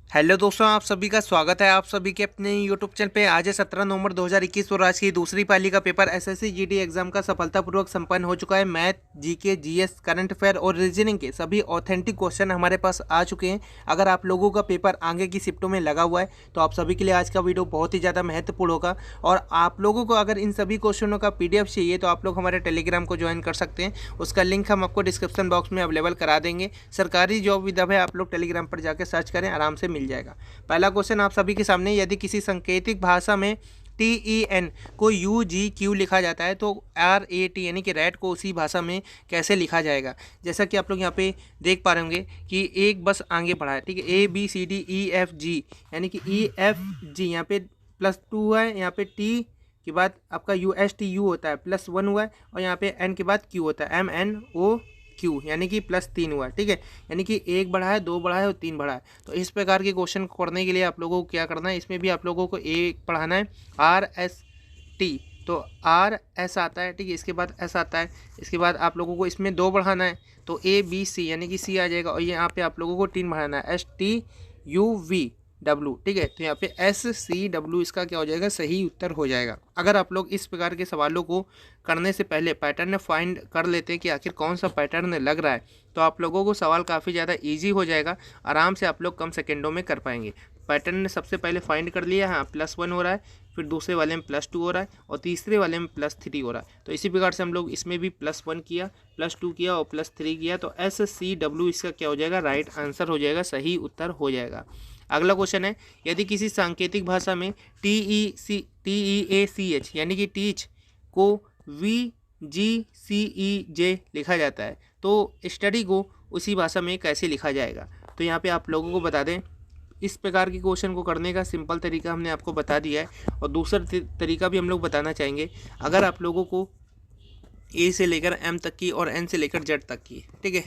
Hello दोस्तों, आप सभी का स्वागत है आप सभी के अपने यूट्यूब चैनल पे। आज है 17 नवंबर 2021 और आज की दूसरी पाली का पेपर एसएससी जीडी एग्जाम का सफलतापूर्वक संपन्न हो चुका है। Math, GK, GS, current affair और रीजनिंग के सभी ऑथेंटिक क्वेश्चन हमारे पास आ चुके हैं। अगर आप लोगों का पेपर आगे की शिफ्टों में लगा हुआ है तो आप सभी के लिए आज का वीडियो बहुत ही ज़्यादा महत्वपूर्ण होगा। और आप लोगों को अगर इन सभी क्वेश्चनों का PDF चाहिए तो आप लोग हमारे टेलीग्राम को ज्वाइन कर सकते हैं। उसका लिंक हम आपको डिस्क्रिप्शन बॉक्स में अवेलेबल करा देंगे। सरकारी जॉब विदर्भ है, आप लोग टेलीग्राम पर जाकर सर्च करें, आराम से मिल जाएगा। पहला क्वेश्चन आप सभी के सामने, यदि किसी सांकेतिक भाषा में TEN को UGQ लिखा जाता है तो RAT यानी कि रैट को उसी भाषा में कैसे लिखा जाएगा। जैसा कि आप लोग यहाँ पे देख पा रहे होंगे कि एक बस आगे बढ़ा है, ठीक है, ABCDEFG यानी कि EFG यहाँ पे +2 है, यहाँ पे T के बाद आपका USTU होता है, +1 हुआ है, और यहाँ पे N के बाद Q होता है, MNOQ यानी कि +3 हुआ है, ठीक है। यानी कि एक बढ़ा है, दो बढ़ा है और तीन बढ़ा है। तो इस प्रकार के क्वेश्चन को करने के लिए आप लोगों को क्या करना है, इसमें भी आप लोगों को एक पढ़ाना है RST, तो RS आता है, ठीक है, इसके बाद S आता है, इसके बाद आप लोगों को इसमें दो बढ़ाना है तो ABC यानी कि C आ जाएगा, और यहाँ पे आप लोगों को 3 बढ़ाना है STUVW, ठीक है। तो यहाँ पे SCW इसका क्या हो जाएगा, सही उत्तर हो जाएगा। अगर आप लोग इस प्रकार के सवालों को करने से पहले पैटर्न फाइंड कर लेते हैं कि आखिर कौन सा पैटर्न लग रहा है तो आप लोगों को सवाल काफ़ी ज़्यादा इजी हो जाएगा, आराम से आप लोग कम सेकेंडों में कर पाएंगे। पैटर्न ने सबसे पहले फाइंड कर लिया, हाँ +1 हो रहा है, फिर दूसरे वाले में +2 हो रहा है और तीसरे वाले में +3 हो रहा है। तो इसी प्रकार से हम लोग इसमें भी +1 किया, +2 किया और +3 किया, तो SCW इसका क्या हो जाएगा, राइट आंसर हो जाएगा, सही उत्तर हो जाएगा। अगला क्वेश्चन है, यदि किसी सांकेतिक भाषा में TEACH यानी कि टीच को VGCEJ लिखा जाता है तो स्टडी को उसी भाषा में कैसे लिखा जाएगा। तो यहाँ पे आप लोगों को बता दें, इस प्रकार के क्वेश्चन को करने का सिंपल तरीका हमने आपको बता दिया है, और दूसरा तरीका भी हम लोग बताना चाहेंगे। अगर आप लोगों को A से लेकर M तक की और N से लेकर Z तक की, ठीक है,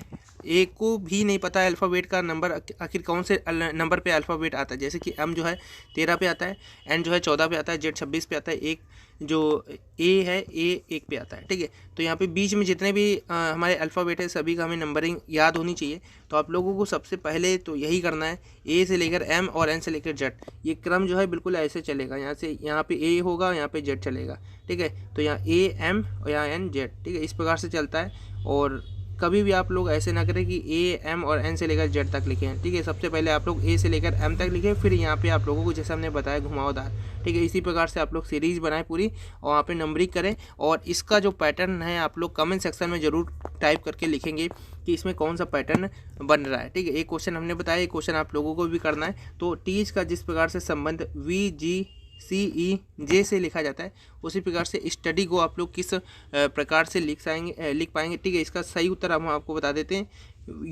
A को भी नहीं पता है अल्फ़ाबेट का नंबर आखिर कौन से नंबर पे अल्फ़ाबेट आता है, जैसे कि M जो है 13 पे आता है, N जो है 14 पे आता है, Z 26 पे आता है, एक जो A है A 1 पे आता है, ठीक है। तो यहाँ पे बीच में जितने भी हमारे अल्फ़ाबेट है सभी का हमें नंबरिंग याद होनी चाहिए। तो आप लोगों को सबसे पहले तो यही करना है, A से लेकर M और N से लेकर Z, ये क्रम जो है बिल्कुल ऐसे चलेगा, यहाँ से यहाँ पे A होगा, यहाँ पे Z चलेगा, ठीक है। तो यहाँ A M और यहाँ N Z, ठीक है, इस प्रकार से चलता है। और कभी भी आप लोग ऐसे ना करें कि A M और N से लेकर Z तक लिखें, ठीक है। सबसे पहले आप लोग A से लेकर M तक लिखें, फिर यहाँ पे आप लोगों को जैसे हमने बताया घुमावदार, ठीक है, इसी प्रकार से आप लोग सीरीज़ बनाएं पूरी और वहाँ पे नंबरिंग करें। और इसका जो पैटर्न है आप लोग कमेंट सेक्शन में ज़रूर टाइप करके लिखेंगे कि इसमें कौन सा पैटर्न बन रहा है, ठीक है। एक क्वेश्चन हमने बताया, एक क्वेश्चन आप लोगों को भी करना है। तो टीच का जिस प्रकार से संबंध VGCEJ से लिखा जाता है उसी प्रकार से स्टडी को आप लोग किस प्रकार से लिख पाएंगे, ठीक है। इसका सही उत्तर हम आपको बता देते हैं,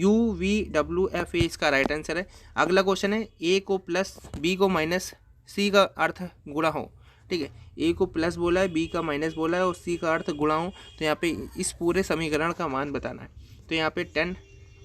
UVWFA इसका राइट आंसर है। अगला क्वेश्चन है, A को प्लस B को माइनस C का अर्थ गुणा हो, ठीक है। A को प्लस बोला है, B का माइनस बोला है और C का अर्थ गुणा हो, तो यहाँ पे इस पूरे समीकरण का मान बताना है। तो यहाँ पे 10,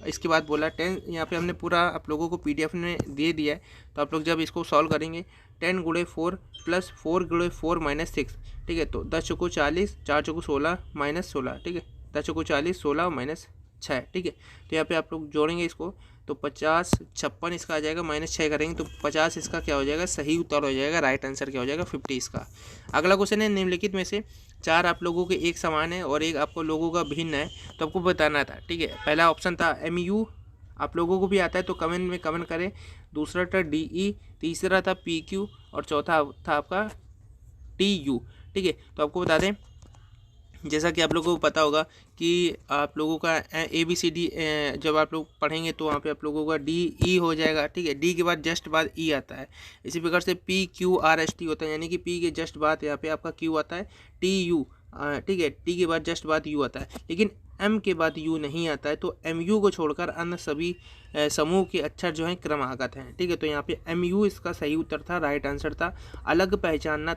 इसके बाद बोला 10, यहाँ पे हमने पूरा आप लोगों को PDF में दे दिया है। तो आप लोग जब इसको सॉल्व करेंगे 10 गुणे 4 प्लस 4 गुणे 4 माइनस 6, ठीक है। तो 10 चौको 40, 4 चौको 16 माइनस 16, ठीक है, 10 चौको 40, 16 माइनस 6, ठीक है। तो यहाँ पे आप लोग जोड़ेंगे इसको तो 50 56 इसका आ जाएगा, -6 करेंगे तो 50 इसका क्या हो जाएगा, सही उत्तर हो जाएगा, राइट आंसर क्या हो जाएगा 50 इसका। अगला क्वेश्चन है, निम्नलिखित में से 4 आप लोगों के एक समान है और एक आपको लोगों का भिन्न है, तो आपको बताना था, ठीक है। पहला ऑप्शन था MU, आप लोगों को भी आता है तो कमेंट में कमेंट करें। दूसरा था DE, तीसरा था PQ और चौथा था आपका TU, ठीक है। तो आपको बता दें, जैसा कि आप लोगों को पता होगा कि आप लोगों का ABCD जब आप लोग पढ़ेंगे तो वहाँ पे आप लोगों का DE हो जाएगा, ठीक है। D के बाद जस्ट बाद E आता है। इसी प्रकार से PQRST होता है, यानी कि P के जस्ट बाद यहाँ पे आपका Q आता है, TU, ठीक है, T के बाद जस्ट बाद U आता है, लेकिन M के बाद U नहीं आता है। तो MU को छोड़कर अन्य सभी समूह के अक्षर जो हैं क्रमागत हैं, ठीक है। तो यहाँ पे MU इसका सही उत्तर था, राइट आंसर था। अलग पहचानना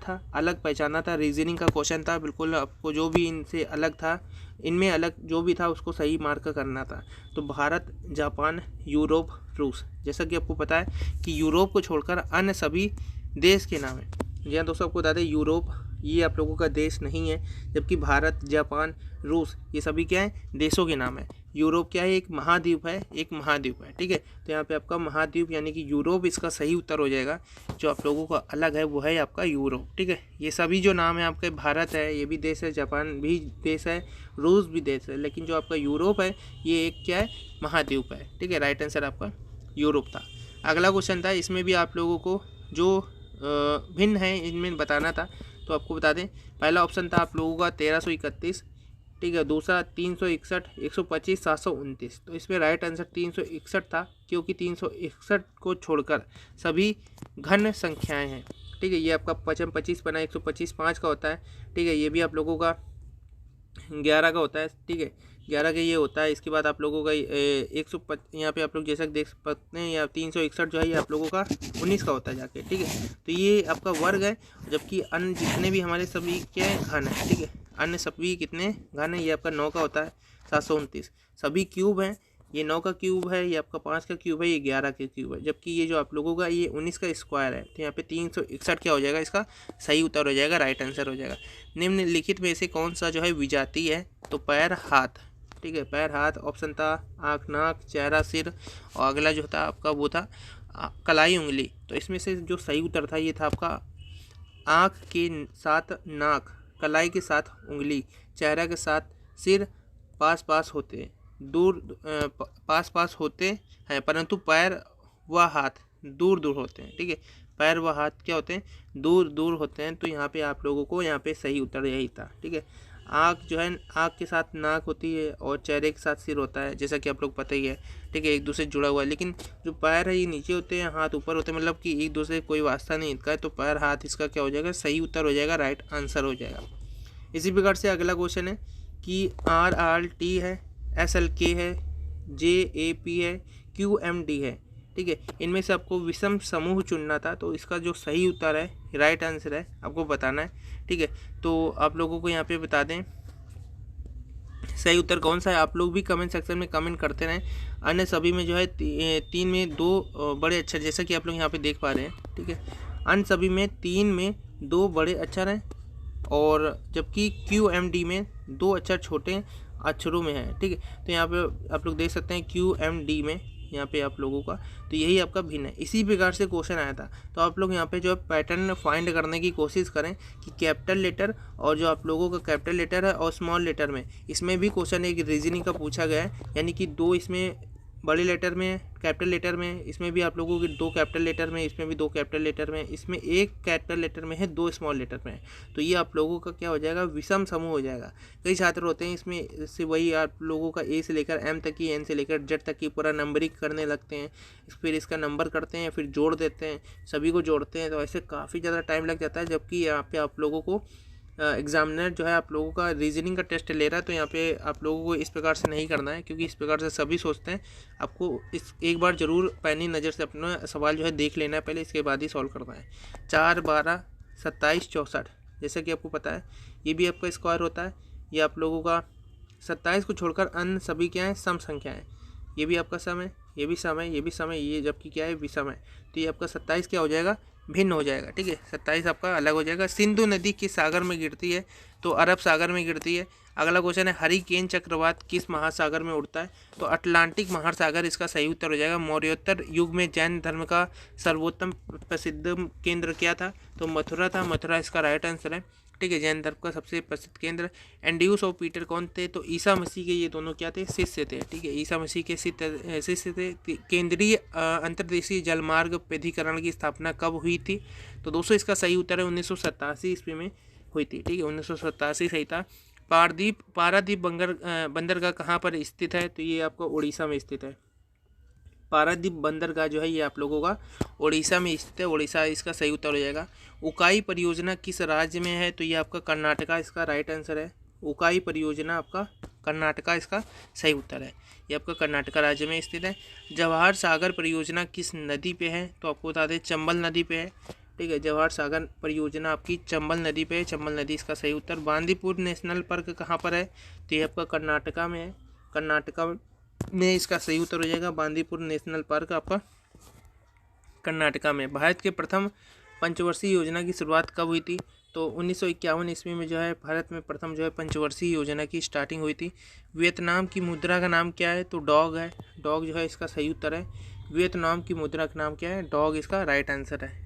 था, रीजनिंग का क्वेश्चन था, बिल्कुल आपको जो भी इनसे अलग था, इनमें अलग जो भी था उसको सही मार्क करना था। तो भारत, जापान, यूरोप, रूस, जैसा कि आपको पता है कि यूरोप को छोड़कर अन्य सभी देश के नाम हैं। जी हाँ दोस्तों, आपको बता दें यूरोप ये आप लोगों का देश नहीं है, जबकि भारत, जापान, रूस ये सभी क्या हैं, देशों के नाम है। यूरोप क्या है, एक महाद्वीप है, एक महाद्वीप है, ठीक है। तो यहाँ पे आपका महाद्वीप यानी कि यूरोप इसका सही उत्तर हो जाएगा। जो आप लोगों का अलग है वो है आपका यूरोप, ठीक है। ये सभी जो नाम है आपके, भारत है ये भी देश है, जापान भी देश है, रूस भी देश है, लेकिन जो आपका यूरोप है ये एक क्या है, महाद्वीप है, ठीक है। राइट आंसर आपका यूरोप था। अगला क्वेश्चन था, इसमें भी आप लोगों को जो भिन्न है इनमें बताना था, तो आपको बता दें। पहला ऑप्शन था आप लोगों का 1331, ठीक है। दूसरा 361, 125, 729। तो इसमें राइट आंसर 361 था, क्योंकि 361 को छोड़कर सभी घन संख्याएं हैं, ठीक है। ये आपका 25 बना 125 5 का होता है, ठीक है। ये भी आप लोगों का 11 का होता है, ठीक है। 11 का ये होता है। इसके बाद आप लोगों का 105 यहाँ पे आप लोग जैसा देख सकते हैं, या 361 जो है ये आप लोगों का 19 का होता है जाके, ठीक है। तो ये आपका वर्ग है, जबकि अन्य जितने भी हमारे सभी क्या है, घन है, ठीक है। अन्य सभी कितने घन है, ये आपका 9 का होता है 729। सभी क्यूब हैं, ये 9 का क्यूब है, ये आपका 5 का क्यूब है, ये 11 का क्यूब है, जबकि ये जो आप लोगों का ये 19 का स्क्वायर है। तो यहाँ पे 361 क्या हो जाएगा, इसका सही उत्तर हो जाएगा, राइट आंसर हो जाएगा। निम्नलिखित में से कौन सा जो है विजातीय है, तो पैर हाथ, ठीक है। पैर हाथ ऑप्शन था, आँख नाक चेहरा सिर, और अगला जो था आपका वो था कलाई उंगली। तो इसमें से जो सही उत्तर था ये था आपका आँख के साथ नाक, कलाई के साथ उंगली, चेहरा के साथ सिर, पास पास होते दूर पास पास होते हैं, परंतु पैर व हाथ दूर दूर होते हैं, ठीक है। पैर व हाथ क्या होते हैं, दूर दूर होते हैं। तो यहाँ पे आप लोगों को यहाँ पे सही उत्तर यही था, ठीक है। आँख जो है, आँख के साथ नाक होती है, और चेहरे के साथ सिर होता है, जैसा कि आप लोग पता ही है, ठीक है। एक दूसरे से जुड़ा हुआ है, लेकिन जो पैर है ये नीचे होते हैं, हाथ ऊपर होते हैं, मतलब कि एक दूसरे से कोई वास्ता नहीं इनका है। तो पैर हाथ इसका क्या हो जाएगा, सही उत्तर हो जाएगा, राइट आंसर हो जाएगा। इसी प्रकार से अगला क्वेश्चन है कि RRT है, SLK है, JAP है, QMD है, ठीक है। इनमें से आपको विषम समूह चुनना था, तो इसका जो सही उत्तर है, राइट आंसर है, आपको बताना है, ठीक है। तो आप लोगों को यहाँ पे बता दें सही उत्तर कौन सा है। आप लोग भी कमेंट सेक्शन में कमेंट करते रहें। अन्य सभी में जो है 3 में 2 बड़े अक्षर, जैसा कि आप लोग यहाँ पे देख पा रहे हैं, ठीक है। अन्य सभी में 3 में 2 बड़े अक्षर हैं, और जबकि QMD में 2 अक्षर छोटे अक्षरों में है, ठीक है। तो यहाँ पे आप लोग देख सकते हैं QMD में यहाँ पे आप लोगों का, तो यही आपका भिन्न है। इसी प्रकार से क्वेश्चन आया था। तो आप लोग यहाँ पे जो है पैटर्न फाइंड करने की कोशिश करें कि कैपिटल लेटर और जो आप लोगों का कैपिटल लेटर है और स्मॉल लेटर में, इसमें भी क्वेश्चन एक रीजनिंग का पूछा गया है, यानी कि 2 इसमें बड़े लेटर में, कैपिटल लेटर में, इसमें भी आप लोगों की 2 कैपिटल लेटर में, इसमें भी 2 कैपिटल लेटर में, इसमें 1 कैपिटल लेटर में है, 2 स्मॉल लेटर में है। तो ये आप लोगों का क्या हो जाएगा, विषम समूह हो जाएगा। कई छात्र होते हैं इसमें से वही आप लोगों का A से लेकर M तक की, N से लेकर Z तक की पूरा नंबरिंग करने लगते हैं, फिर इसका नंबर करते हैं, फिर जोड़ देते हैं, सभी को जोड़ते हैं। तो ऐसे काफ़ी ज़्यादा टाइम लग जाता है, जबकि यहाँ पे आप लोगों को एग्जामिनर जो है आप लोगों का रीजनिंग का टेस्ट ले रहा है। तो यहाँ पे आप लोगों को इस प्रकार से नहीं करना है, क्योंकि इस प्रकार से सभी सोचते हैं। आपको इस एक बार ज़रूर पैनी नज़र से अपना सवाल जो है देख लेना है पहले, इसके बाद ही सॉल्व करना है। 4, 12, 27, 64, जैसा कि आपको पता है ये भी आपका स्क्वायर होता है। ये आप लोगों का 27 को छोड़कर अन्य सभी क्या है, सम संख्या है। ये भी आपका सम है, ये भी सम है, ये भी सम है, ये जबकि क्या है, विषम है। तो ये आपका 27 क्या हो जाएगा, भिन्न हो जाएगा, ठीक है। 27 आपका अलग हो जाएगा। सिंधु नदी किस सागर में गिरती है, तो अरब सागर में गिरती है। अगला क्वेश्चन है हरिकेन चक्रवात किस महासागर में उड़ता है, तो अटलांटिक महासागर इसका सही उत्तर हो जाएगा। मौर्योत्तर युग में जैन धर्म का सर्वोत्तम प्रसिद्ध केंद्र क्या था, तो मथुरा था। मथुरा इसका राइट आंसर है, ठीक है। जैन धर्म का सबसे प्रसिद्ध केंद्र। एंड्रयूस और पीटर कौन थे, तो ईसा मसीह के ये दोनों क्या थे, शिष्य थे, ठीक है। ईसा मसीह के शिष्य थे। केंद्रीय अंतर्देशीय जलमार्ग प्राधिकरण की स्थापना कब हुई थी, तो दोस्तों इसका सही उत्तर है 1987 ईस्वी में हुई थी, ठीक है। 1987 सही था। पारादीप बंदरगाह कहाँ पर स्थित है, तो ये आपका उड़ीसा में स्थित है। पारादीप बंदरगाह जो है ये आप लोगों का उड़ीसा में स्थित है। उड़ीसा इसका सही उत्तर हो जाएगा। उकाई परियोजना किस राज्य में है, तो ये आपका कर्नाटका इसका राइट आंसर है। उकाई परियोजना आपका कर्नाटका इसका सही उत्तर है। ये आपका कर्नाटका राज्य में स्थित है। जवाहर सागर परियोजना किस नदी पे है, तो आपको बता दें चंबल नदी पे है, ठीक है। जवाहर सागर परियोजना आपकी चंबल नदी पे है, चंबल नदी इसका सही उत्तर। बांदीपुर नेशनल पार्क कहाँ पर है, तो ये आपका कर्नाटका में है। कर्नाटका में इसका सही उत्तर हो जाएगा। बांदीपुर नेशनल पार्क आपका कर्नाटका में। भारत के प्रथम पंचवर्षीय योजना की शुरुआत कब हुई थी, तो 1951 ईस्वी में जो है भारत में प्रथम जो है पंचवर्षीय योजना की स्टार्टिंग हुई थी। वियतनाम की मुद्रा का नाम क्या है? तो डॉग है। डॉग जो है इसका सही उत्तर है। वियतनाम की मुद्रा का नाम क्या है? डॉग इसका राइट आंसर है।